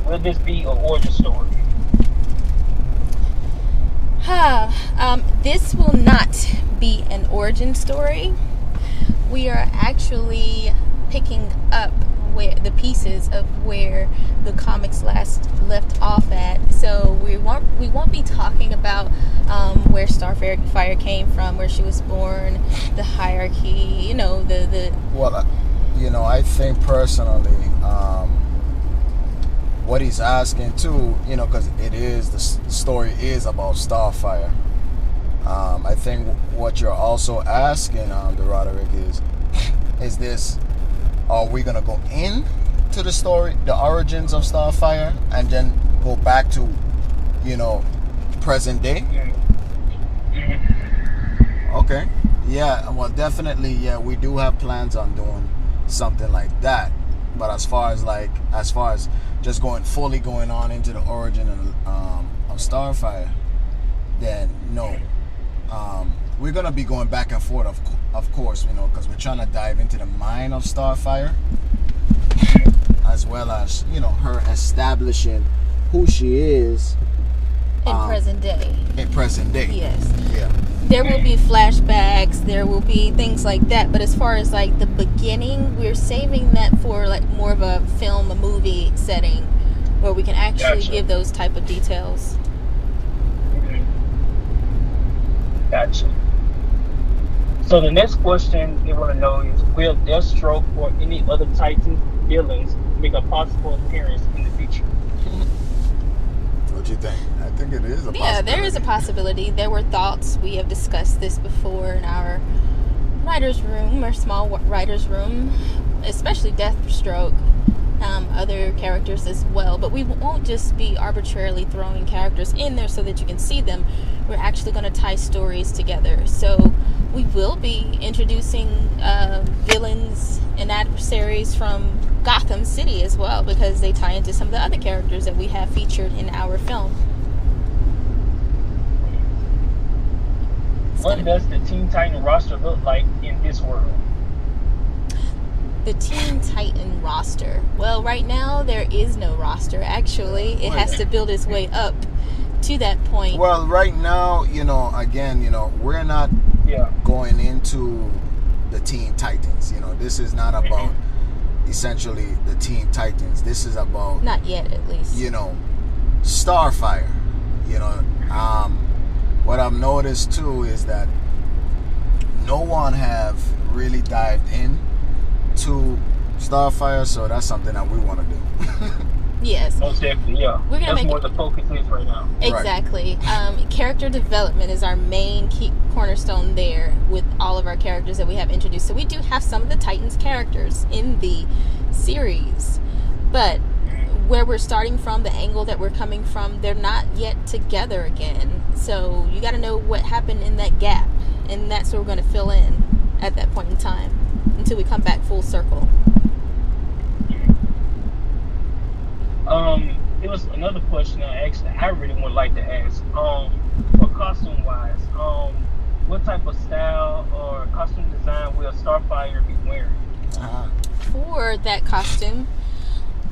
will this be an origin story? This will not be an origin story. We are actually picking up where the pieces of where the comics last left off at. So we won't be talking about where Starfire came from, where she was born, the hierarchy. Well, I think personally, what he's asking too, because the story is about Starfire. I think what you're also asking, the Roderick, is this? Are we gonna go in to the story, the origins of Starfire, and then go back to, present day? Okay. Yeah. Well, definitely. Yeah, we do have plans on doing something like that. But as far as just fully going on into the origin of Starfire, then no. We're gonna be going back and forth, of course, because we're trying to dive into the mind of Starfire, as well as her establishing who she is in present day. In present day, yes. Yeah. There will be flashbacks. There will be things like that. But as far as like the beginning, we're saving that for like more of a film, a movie setting, where we can actually give those type of details. Gotcha. So the next question they want to know is, will Deathstroke or any other Titan villains make a possible appearance in the future? What you think? I think it is a possibility. Yeah, there is a possibility. There were thoughts. We have discussed this before in our writer's room, or small writer's room, especially Deathstroke, other characters as well. But we won't just be arbitrarily throwing characters in there so that you can see them. We're actually going to tie stories together. So we will be introducing villains and adversaries from Gotham City as well, because they tie into some of the other characters that we have featured in our film. What does the Teen Titan roster look like in this world? The Teen Titan roster. Well, right now there is no roster. Actually, it has to build its way up to that point. Well, right now, again, we're not going into the Teen Titans. This is not about essentially the Teen Titans. This is about, not yet, at least, Starfire. What I've noticed too is that no one have really dived in to Starfire, so that's something that we want to do. Yes. Most definitely, yeah. We're gonna That's more the focus is right now. Exactly. Right. Character development is our main key cornerstone there with all of our characters that we have introduced. So we do have some of the Titans characters in the series, but where we're starting from, the angle that we're coming from, they're not yet together again. So you got to know what happened in that gap, and that's what we're going to fill in at that point in time until we come back full circle. It was another question I really would like to ask. For costume wise, what type of style or costume design will Starfire be wearing? For that costume,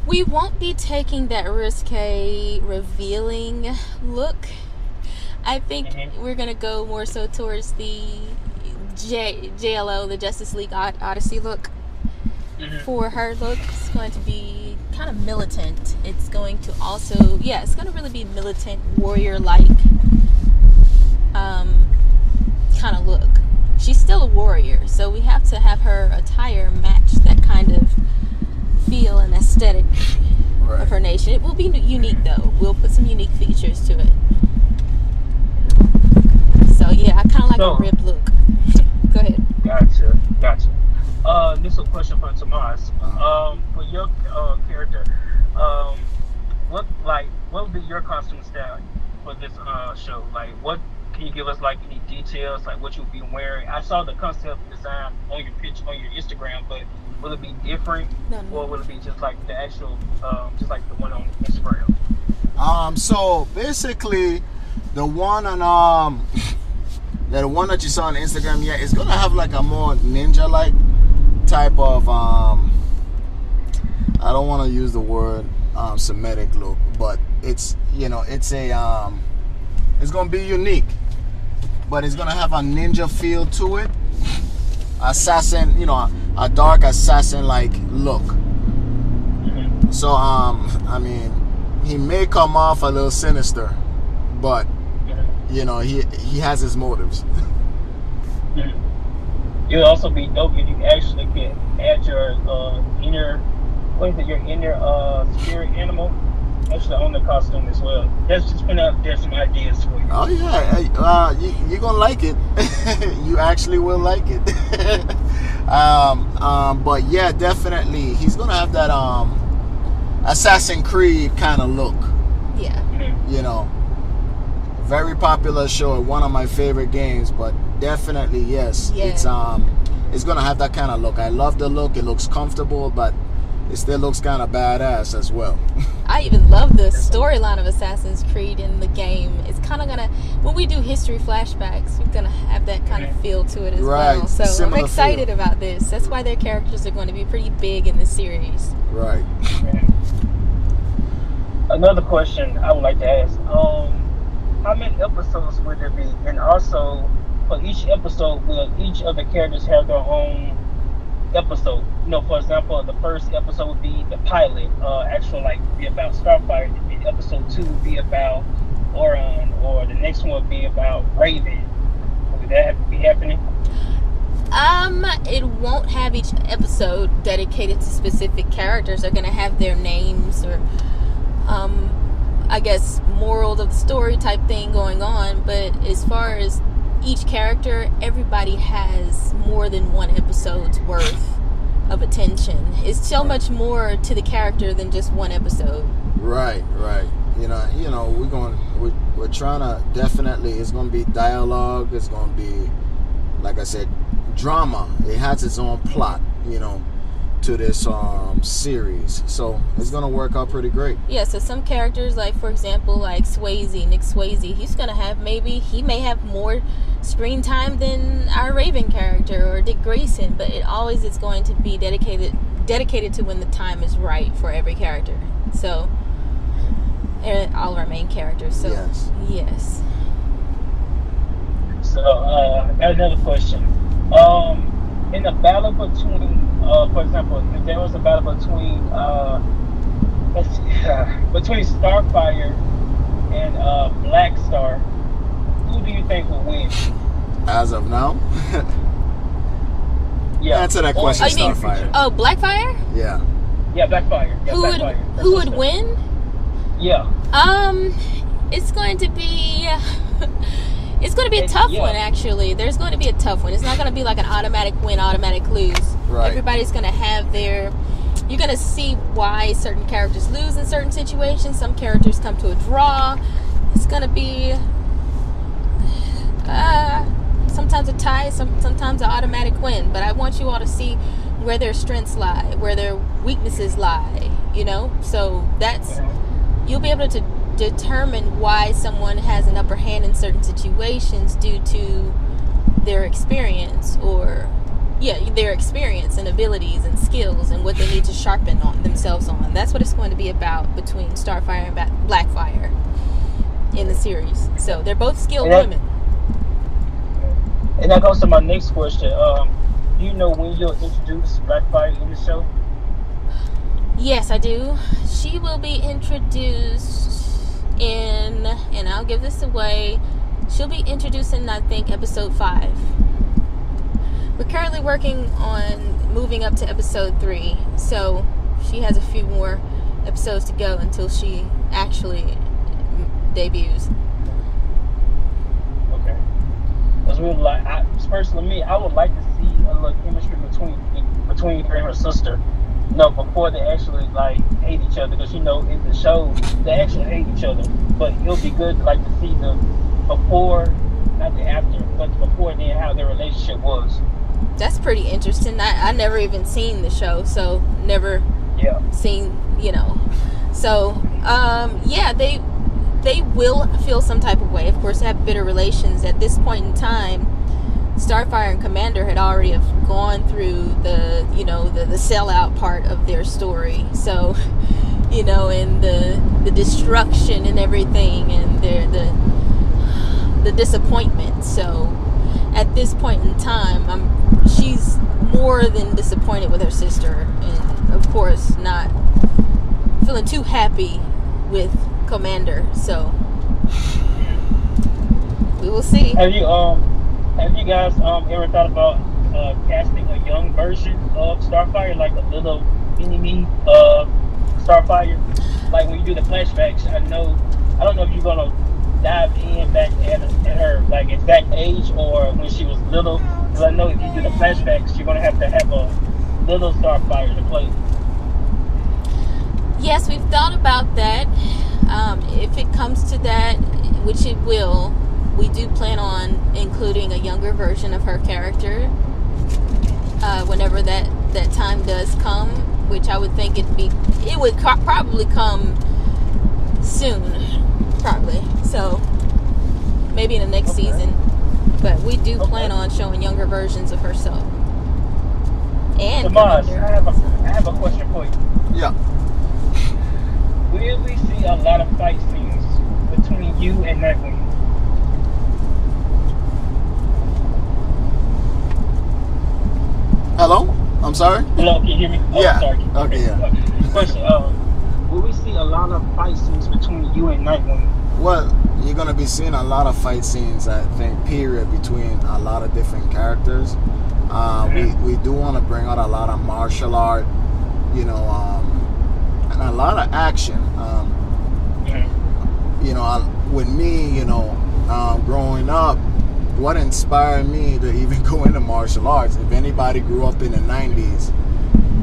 we won't be taking that risque revealing look. I think we're gonna go more so towards the JLO, the Justice League Odyssey look. For her look, it's going to be kind of militant. It's going to also, it's going to really be militant, warrior-like kind of look. She's still a warrior, so we have to have her attire match that kind of feel and aesthetic of her nation. It will be unique, though. We'll put some unique features to it. So, I kind of like a ribbed look. Go ahead. Gotcha. This is a question for Tomas. For your character, what would be your costume style for this show? Like, what can you give us, like, any details, like what you'll be wearing? I saw the concept design on your Instagram, but will it be different, or will it be just like the actual, just like the one on Instagram? So basically, the one on the one that you saw on Instagram, it's gonna have like a more ninja-like type of I don't want to use the word Semitic look, but it's it's a it's gonna be unique, but it's gonna have a ninja feel to it, assassin, a dark assassin like look. So I mean, he may come off a little sinister, but he has his motives. It would also be dope if you actually could add your inner, your inner spirit animal actually on the costume as well. That's just been out there some ideas for you. Oh yeah, you're gonna like it. You actually will like it. But yeah, definitely, he's gonna have that Assassin's Creed kind of look. Yeah. Very popular show, one of my favorite games, but definitely yes, it's gonna have that kind of look. I love the look. It looks comfortable, but it still looks kind of badass as well. I even love the storyline of Assassin's Creed in the game. It's kind of gonna, when we do history flashbacks, we're gonna have that kind of feel to it as well. So Similar I'm excited about this. That's why their characters are going to be pretty big in the series. Right. Another question I would like to ask: how many episodes will there be? And also, for each episode, will each of the characters have their own episode? For example, the first episode would be the pilot, be about Starfire. The episode 2 would be about Orion, or the next one would be about Raven. Would that be happening? It won't have each episode dedicated to specific characters. They're gonna have their names or, I guess, moral of the story type thing going on. But as far as each character, everybody has more than one episode's worth of attention. It's so much more to the character than just one episode. Right. We're trying to definitely. It's going to be dialogue. It's going to be, like I said, drama. It has its own plot. To this series, so it's gonna work out pretty great. Yeah, so some characters, like for example, like Nick Swayze, he may have more screen time than our Raven character or Dick Grayson, but it always is going to be dedicated to when the time is right for every character. So all of our main characters. So yes. So I got another question. In the battle between, for example, if there was a battle between, between Starfire and Black Star, who do you think would win? As of now? Yeah. Answer that question, Starfire. Blackfire? Yeah. Yeah, Blackfire. Yeah, who would win? Yeah. It's going to be... It's going to be a tough one, actually. There's going to be a tough one. It's not going to be like an automatic win, automatic lose. Right. Everybody's going to have their... You're going to see why certain characters lose in certain situations. Some characters come to a draw. It's going to be... sometimes a tie, sometimes an automatic win. But I want you all to see where their strengths lie, where their weaknesses lie, So that's... You'll be able to determine why someone has an upper hand in certain situations due to their experience their experience and abilities and skills and what they need to sharpen on themselves on. That's what it's going to be about between Starfire and Blackfire in the series. So they're both skilled women. And that goes to my next question. Do you know when you'll introduce Blackfire in the show? Yes, I do. She will be introduced and I'll give this away, she'll be introduced in, I think, episode 5. We're currently working on moving up to episode 3, so she has a few more episodes to go until she actually debuts. Okay. Because personally, me, I would like to see a little chemistry between her and her sister. Before they actually hate each other, because in the show they actually hate each other. But it'll be good to see the before, not the after, but the before and then how their relationship was. That's pretty interesting. I never even seen the show, so never seen So they will feel some type of way. Of course, they have bitter relations at this point in time. Starfire and Commander had already have gone through the sellout part of their story. So, you know, and the destruction and everything, and the disappointment. So at this point in time, she's more than disappointed with her sister, and of course not feeling too happy with Commander. So we will see. Have you guys ever thought about casting a young version of Starfire, like a little mini Starfire? Like when you do the flashbacks, I don't know if you're gonna dive in back at her like exact age or when she was little. Because I know if you do the flashbacks, you're gonna have a little Starfire to play. Yes, we've thought about that. If it comes to that, which it will, we do plan on including a younger version of her character whenever that time does come, which I would think it would probably come soon, probably. So maybe in the next season. But we do plan on showing younger versions of herself. And Tomas, I have a question for you. Yeah. Will we see a lot of fight scenes between you and Nightwing? Hello? I'm sorry? Hello, can you hear me? Oh, Yeah. Sorry. Okay, yeah. Question, will we see a lot of fight scenes between you and Nightwing? Well, you're going to be seeing a lot of fight scenes, I think, period, between a lot of different characters. We do want to bring out a lot of martial art, you know, and a lot of action. You know, with me, you know, growing up, what inspired me to even go into martial arts, if anybody grew up in the 90s,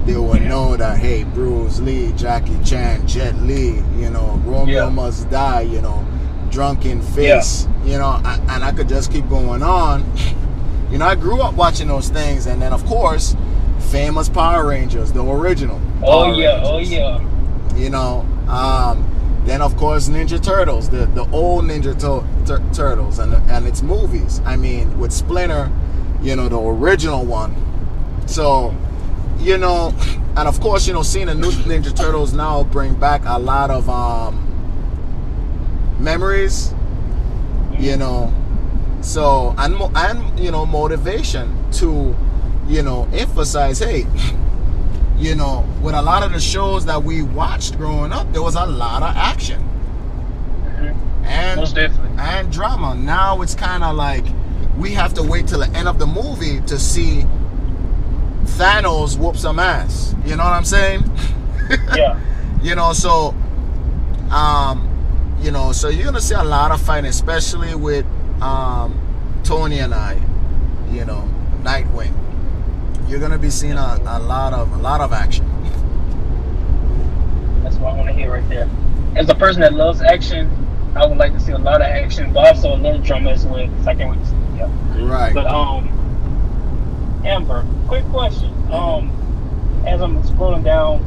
they would know that, hey, Bruce Lee, Jackie Chan, Jet Li, you know, Romeo Must Die, you know, Drunken Fists, you know, and I could just keep going on. You know, I grew up watching those things, and then, of course, famous Power Rangers, the original. Power Rangers. You know, then, of course, Ninja Turtles, the old Ninja Turtles and its movies. I mean, with Splinter, you know, the original one. So, you know, and of course, you know, seeing the new Ninja Turtles now bring back a lot of memories, you know. So, and you know, motivation to, you know, emphasize, hey, you know, with a lot of the shows that we watched growing up, there was a lot of action. And most definitely. And drama. Now it's kind of like we have to wait till the end of the movie to see Thanos whoop some ass. You know what I'm saying? Yeah. You know, so you know, so you're gonna see a lot of fighting, especially with Tony and I, you know, Nightwing. You're gonna be seeing a lot of action. That's what I want to hear right there. As a person that loves action, I would like to see a lot of action, but also a little drama as well. Because I can't wait to see it. Yeah. Right. But Amber, quick question. As I'm scrolling down,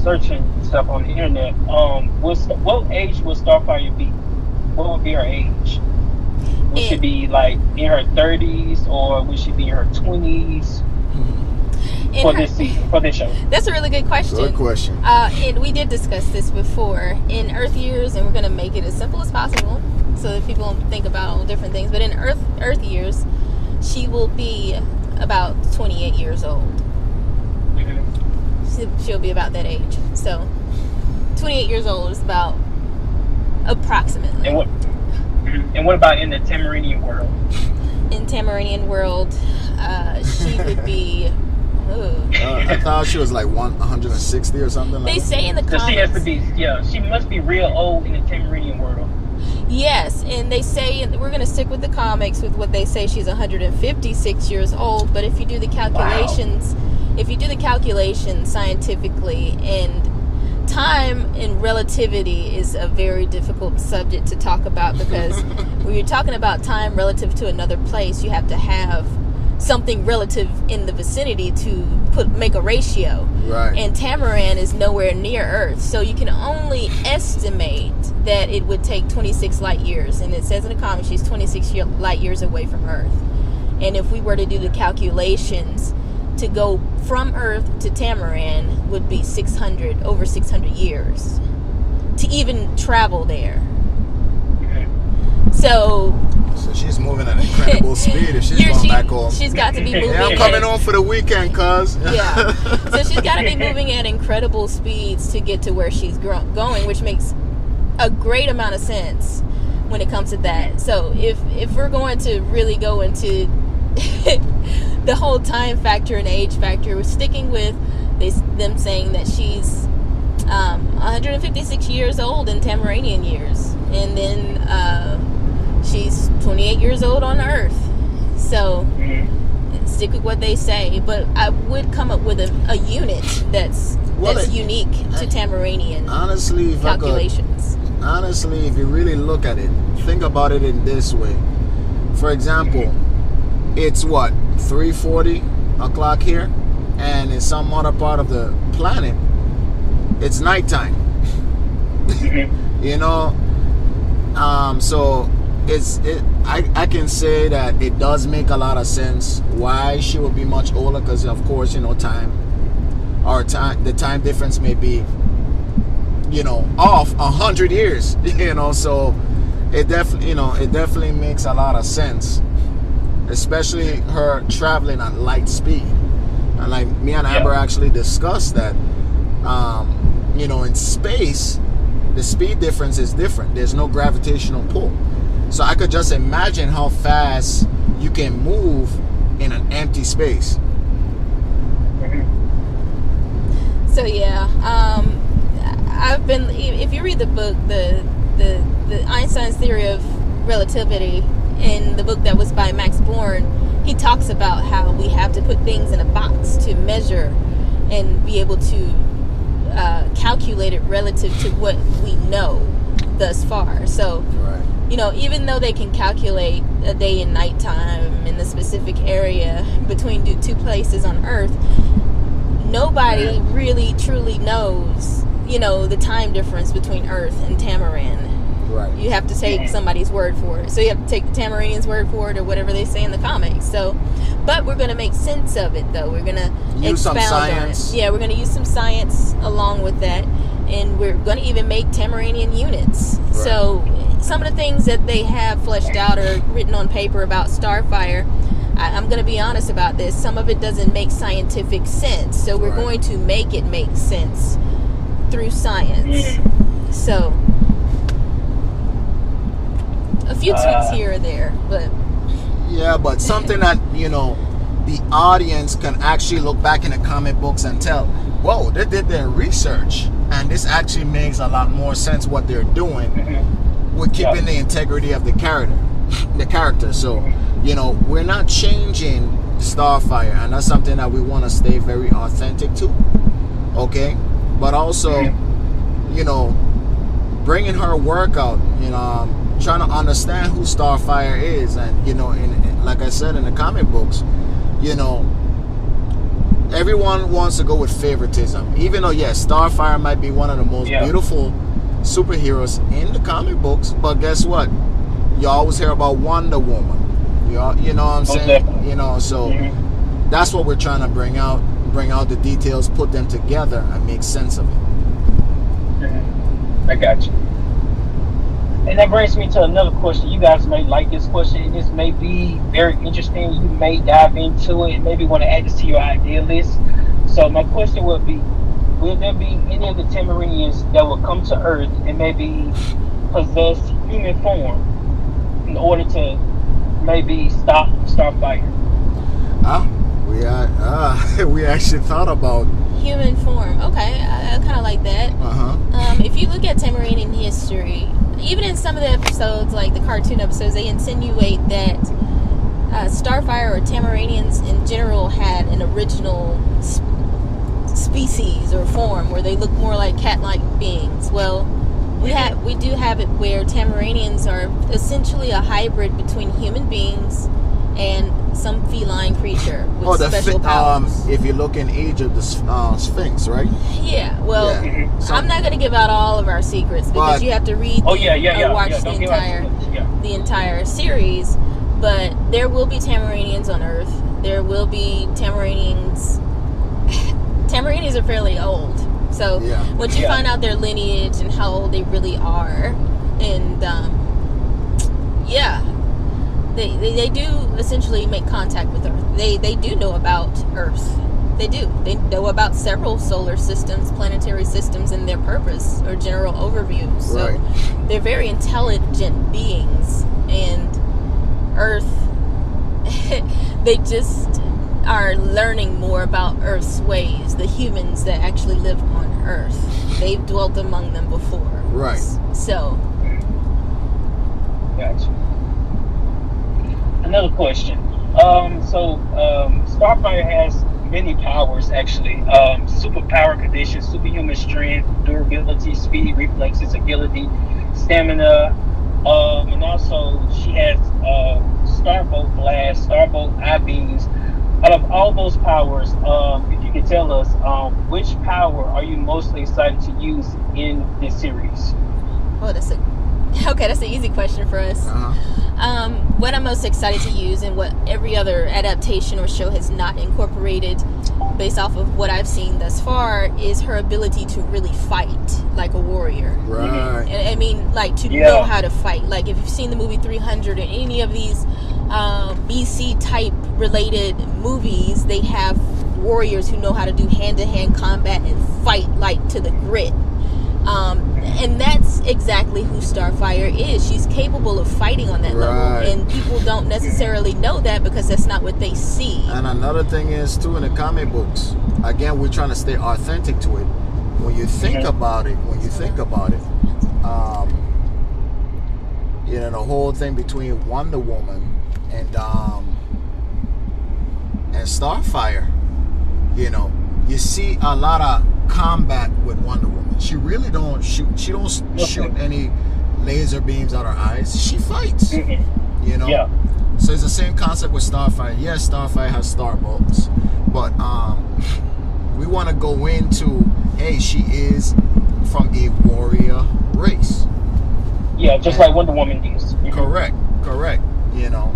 searching stuff on the internet, what age would Starfire be? What would be her age? Would she be like in her 30s, or would she be in her 20s? For this season, for this show? That's a really good question. Good question. And we did discuss this before. In Earth years, and we're going to make it as simple as possible so that people don't think about all different things. But in Earth years, she will be about 28 years old. She'll be about that age. So 28 years old is about approximately. And what about in the Tamarinian world? In Tamarinian world, she would be... I thought she was like 160 or something. They say in the comments. She has to be, she must be real old in the Tamarinian world. Yes, and they say, we're going to stick with the comics with what they say, she's 156 years old. But if you do the calculations, scientifically, and time and relativity is a very difficult subject to talk about, because when you're talking about time relative to another place, you have to have something relative in the vicinity to make a ratio. Right. And Tamaran is nowhere near Earth, so you can only estimate that it would take 26 light years. And it says in the comics she's 26 light years away from Earth. And if we were to do the calculations to go from Earth to Tamaran would be over 600 years to even travel there. So she's moving at incredible speed if she's going back home. She's got to be moving. Yeah, I'm coming home for the weekend, cuz. Yeah. So she's got to be moving at incredible speeds to get to where she's going, which makes a great amount of sense when it comes to that. So if we're going to really go into the whole time factor and age factor, we're sticking with them saying that she's 156 years old in Tamaranian years, and then she's 28 years old on Earth. So stick with what they say, but I would come up with a unit that's unique to Tamaranian calculations. Honestly, if you really look at it, think about it in this way. For example, it's what, 3:40 o'clock here, and in some other part of the planet it's nighttime. You know, so I can say that it does make a lot of sense why she would be much older, because of course, you know, the time difference may be, you know, off 100 years, you know, so it definitely makes a lot of sense, especially her traveling at light speed. And like me and Amber actually discussed that, you know, in space the speed difference is different. There's no gravitational pull, so I could just imagine how fast you can move in an empty space. So yeah, I've been. If you read the book, the Einstein's theory of relativity, in the book that was by Max Born, he talks about how we have to put things in a box to measure and be able to calculate it relative to what we know thus far. So, right. You know, even though they can calculate a day and night time in the specific area between two places on Earth, nobody really truly knows, you know, the time difference between Earth and Tamaran. Right. You have to take somebody's word for it. So you have to take the Tamaranians' word for it, or whatever they say in the comics. So, but we're going to make sense of it, though. We're going to expound on it. Yeah, we're going to use some science along with that, and we're going to even make Tamaranian units. Right. So some of the things that they have fleshed out or written on paper about Starfire, I'm going to be honest about this. Some of it doesn't make scientific sense. So we're going to make it make sense through science. So a few tweaks here or there, but but something that, you know, the audience can actually look back in the comic books and tell, whoa, they did their research, and this actually makes a lot more sense what they're doing with keeping the integrity of the character. So, you know, we're not changing Starfire, and that's something that we want to stay very authentic to, okay? But also, you know, bringing her work out, you know, trying to understand who Starfire is. And, you know, in like I said, in the comic books, you know, everyone wants to go with favoritism, even though, yes, Starfire might be one of the most beautiful superheroes in the comic books, but guess what, you always hear about Wonder Woman, you know what I'm saying? You know, so that's what we're trying to bring out the details, put them together, and make sense of it. I got you. And that brings me to another question. You guys may like this question, and this may be very interesting. You may dive into it and maybe want to add this to your idea list. So my question would be, will there be any of the Tamaranians that will come to Earth and maybe possess human form in order to maybe stop Starfire? We actually thought about human form. Okay, I kind of like that. If you look at Tamaranian history, even in some of the episodes, like the cartoon episodes, they insinuate that Starfire or Tamaranians in general had an original species or form where they look more like cat-like beings. Well, we do have it where Tamaranians are essentially a hybrid between human beings and some feline creature with special powers. If you look in Egypt, the Sphinx, right? Yeah. Well, I'm not going to give out all of our secrets because you have to read watch the entire series. But there will be Tamaranians on Earth. There will be Tamarinians. Tamarinians are fairly old. So once you find out their lineage and how old they really are, and they do essentially make contact with Earth. They do know about Earth. They do. They know about several solar systems, planetary systems, and their purpose or general overview. So they're very intelligent beings, and Earth, they just are learning more about Earth's ways. The humans that actually live on Earth, they've dwelt among them before. Right. So. Gotcha. Another question. Starfire has many powers, actually. Superpower conditions, superhuman strength, durability, speed, reflexes, agility, stamina, and also she has Starbolt Blast, Starbolt I-beams. Out of all those powers, if you could tell us, which power are you mostly excited to use in this series? Oh, that's an easy question for us. What I'm most excited to use, and what every other adaptation or show has not incorporated, based off of what I've seen thus far, is her ability to really fight like a warrior. Right. I mean, like, to know how to fight. Like, if you've seen the movie 300 or any of these BC type related movies, they have warriors who know how to do hand-to-hand combat and fight like to the grit. And that's exactly who Starfire is. She's capable of fighting on that level, and people don't necessarily know that because that's not what they see. And another thing is too, in the comic books, again, we're trying to stay authentic to it. When you think about it, the whole thing between Wonder Woman and Starfire, you see a lot of combat with Wonder Woman. She really don't shoot. She don't shoot any laser beams out her eyes. She fights. So it's the same concept with Starfire. Yes, Starfire has star bolts, but we want to go into, hey, she is from a warrior race. Yeah, just like Wonder Woman is. Correct.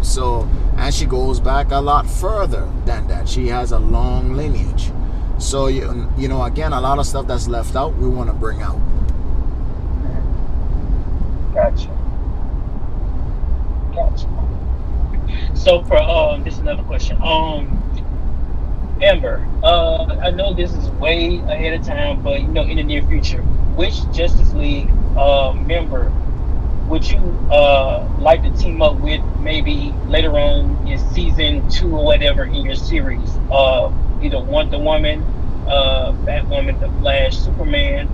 So, and she goes back a lot further than that. She has a long lineage. So, again, a lot of stuff that's left out, we want to bring out. Gotcha. So, for this is another question. Amber, I know this is way ahead of time, but in the near future, which Justice League member would you like to team up with, maybe later on in season 2 or whatever in your series? Either Wonder Woman, Batwoman, The Flash, Superman,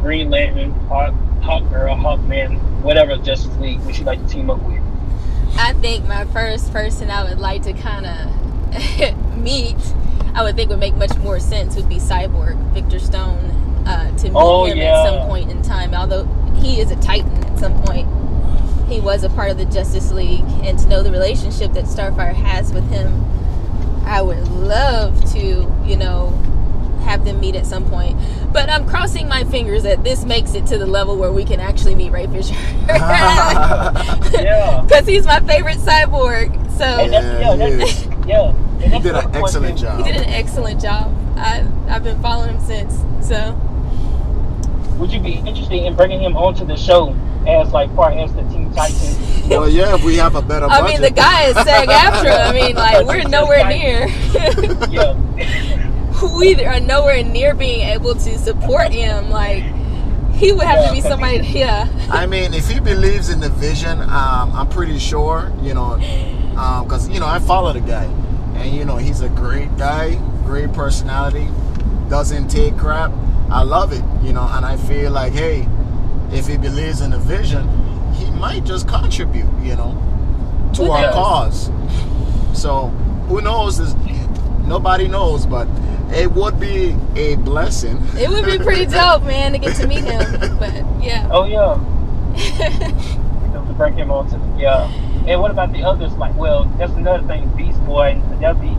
Green Lantern, Hawkgirl, Hawkman, whatever Justice League would you like to team up with? I think my first person I would like to kind of meet, I would think would make much more sense, would be Cyborg, Victor Stone, to meet him at some point in time. Although he is a Titan at some point, he was a part of the Justice League, and to know the relationship that Starfire has with him, I would love to, have them meet at some point. But I'm crossing my fingers that this makes it to the level where we can actually meet Ray Fisher. Because he's my favorite Cyborg. So he did an excellent job. He did an excellent job. I've been following him since. So, would you be interested in bringing him onto the show as part as the Teen Titans? Well, yeah, if we have a better budget. I mean, the guy is SAG-AFTRA. I mean, we're nowhere near. We are nowhere near being able to support him. He would have to be somebody. I mean, if he believes in the vision, I'm pretty sure. Because I follow the guy, and he's a great guy, great personality, doesn't take crap. I love it, and I feel like, hey, if he believes in the vision, he might just contribute, to our cause. So who knows? Nobody knows, but it would be a blessing. It would be pretty dope, man, to get to meet him. But yeah. Oh yeah. To bring him on to And what about the others? That's another thing, Beast Boy. That'll be,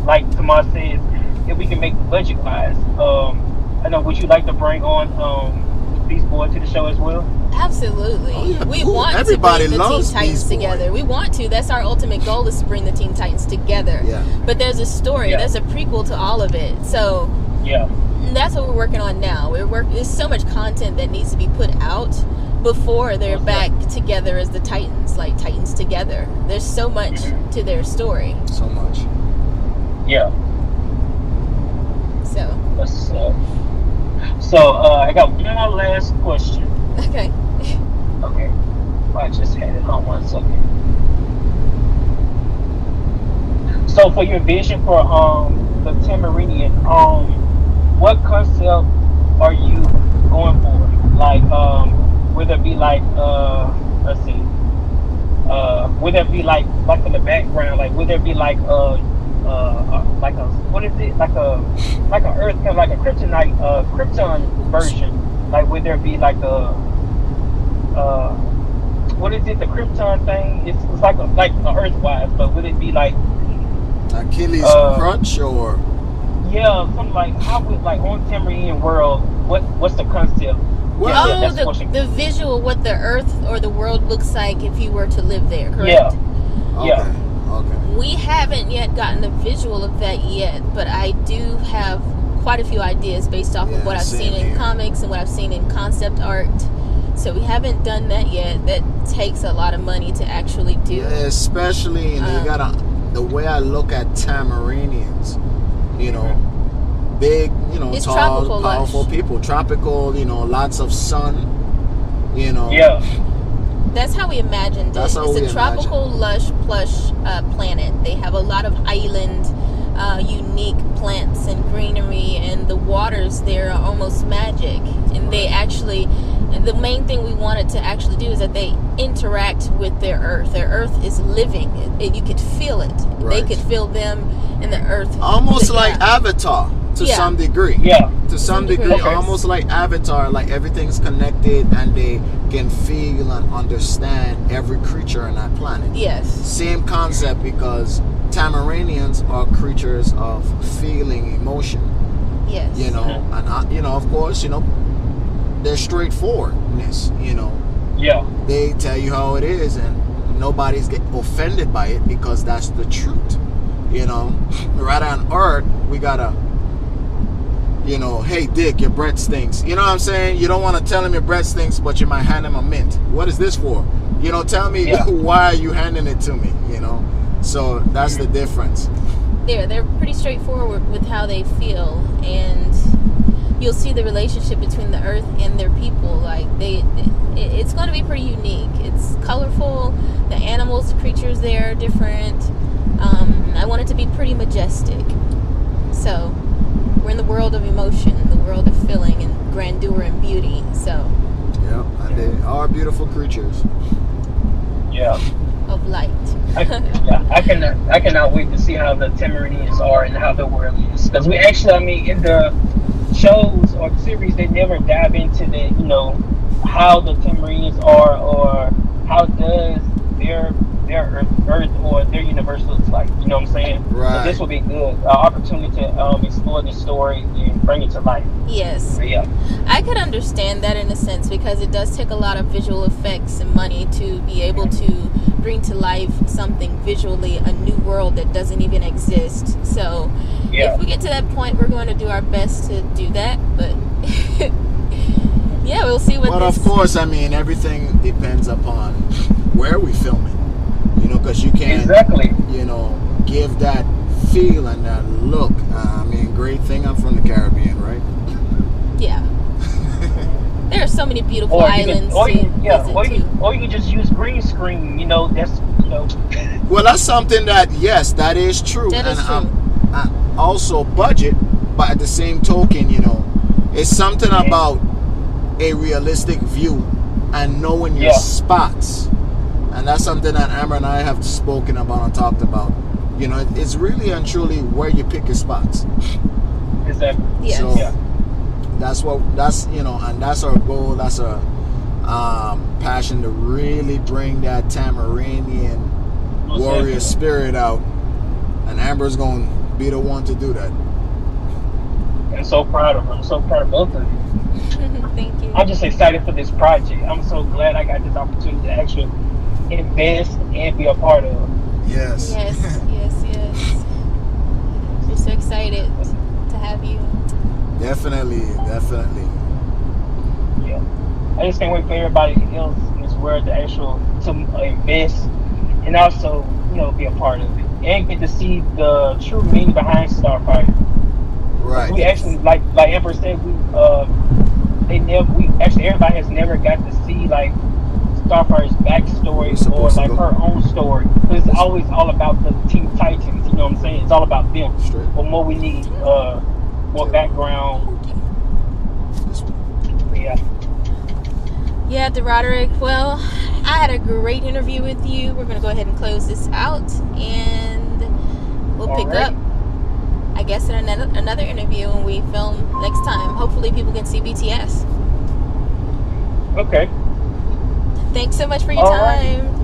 like Tomas says, if we can make the budget wise. I know. Would you like to bring on Beast Boy forward to the show as well? Absolutely. Oh, yeah. We Ooh, want everybody to bring the Teen loves Titans Beast Boy. together. We want to. That's our ultimate goal, is to bring the Teen Titans together. Yeah. But there's a story. Yeah. There's a prequel to all of it. So Yeah. that's what we're working on now. There's so much content that needs to be put out before they're Okay. back together as the Titans, like Titans together. There's so much to their story. So much. Yeah. So, That's, I got one last question. okay. Okay. I just had it on 1 second. So for your vision for the Tamarinian, what concept are you going for? Like would it be like let's see. Would it be like in the background, like would there be like a what is it? Like a Earth, kind of like a kryptonite Krypton version. Like would there be like a what is it, the Krypton thing? It's like a Earthwise, but would it be like Achilles crutch or yeah, something like how would like on Tamarian world? What's the concept? well, that's the question. The visual, what the Earth or the world looks like if you were to live there, correct? Yeah. okay. Okay. We haven't yet gotten a visual of that yet, but I do have quite a few ideas based off of what I've same seen in here. comics and what I've seen in concept art. So we haven't done that yet. That takes a lot of money to actually do. Yeah, especially and you gotta the way I look at Tamarinians, you know, big, you know, It's tall, tropical, powerful lush. people, tropical, you know, lots of sun, you know. Yeah. That's how we imagined it. That's how It's we a tropical, lush, plush planet. They have a lot of island, unique plants and greenery, and the waters there are almost magic. And they actually, the main thing we wanted to actually do is that they interact with their Earth. Their Earth is living. You could feel it. Right. They could feel them and the Earth. Almost like Yeah. Avatar to Yeah. some degree. Yeah. To some degree, Okay. almost like Avatar, like everything's connected and they can feel and understand every creature on that planet. Yes. Same concept because Tamarinians are creatures of feeling emotion, Yes. you know, and you know, of course, you know, they're straightforwardness, you know. Yeah. They tell you how it is and nobody's get offended by it because that's the truth, you know. Right on Earth, we gotta, you know, hey Dick, your breath stinks. You know what I'm saying? You don't want to tell him your breath stinks, but you might hand him a mint. What is this for? You know, tell me why are you handing it to me, you know? So that's the difference. They're pretty straightforward with how they feel, and you'll see the relationship between the Earth and their people. Like it's going to be pretty unique. It's colorful. The animals, the creatures there are different. I want it to be pretty majestic. So we're in the world of emotion, the world of feeling and grandeur and beauty. So Yeah, and they are beautiful creatures. Yeah. of light. I cannot wait to see how the Tamarinians are and how the world is. Because we actually, I mean, in the shows or series, they never dive into the, you know, how the Tamarinians are or how does their Earth or their universe looks like. You know what I'm saying? Right. So this will be good. Opportunity to explore the story and bring it to life. Yes. So, yeah. I could understand that in a sense because it does take a lot of visual effects and money to be able to bring to life something visually, a new world that doesn't even exist. So Yeah. if we get to that point, we're going to do our best to do that. But yeah, we'll see what But this... of course, I mean, everything depends upon where we film it. You know, because you can't, Exactly. you know, give that feel and that look. I mean, great thing I'm from the Caribbean, right? Yeah. There are so many beautiful Or you islands can, or to you, yeah, visit or you, too. or you can just use green screen. You know, that's, you know. Well, that's something that, yes, that is true. That is and true. Also budget, but at the same token, you know, it's something about a realistic view and knowing your spots. And that's something that Amber and I have spoken about and talked about. You know, it's really and truly where you pick your spots. Exactly. Yes. So Yeah. that's you know, and that's our goal. That's our passion to really bring that Tamarinian warrior spirit out. And Amber's going to be the one to do that. I'm so proud of her. I'm so proud of both of you. Thank you. I'm just excited for this project. I'm so glad I got this opportunity to actually invest and be a part of. Yes. Yes. We're so excited to have you. Definitely. Yeah. I just can't wait for everybody else in this world to invest and also, be a part of it. And get to see the true meaning behind Starfire. Because Right. we actually like Emperor said, we actually everybody has never got to see like Starfire's We're backstory or supposed to like go her own story. Because it's this always all about the Teen Titans, you know what I'm saying? It's all about them. straight. But more we need more background. This one. Yeah. Yeah, Roderick. Well, I had a great interview with you. We're gonna go ahead and close this out, and we'll pick up, I guess, in another interview when we film next time. Hopefully, people can see BTS. Okay. Thanks so much for your All right. time.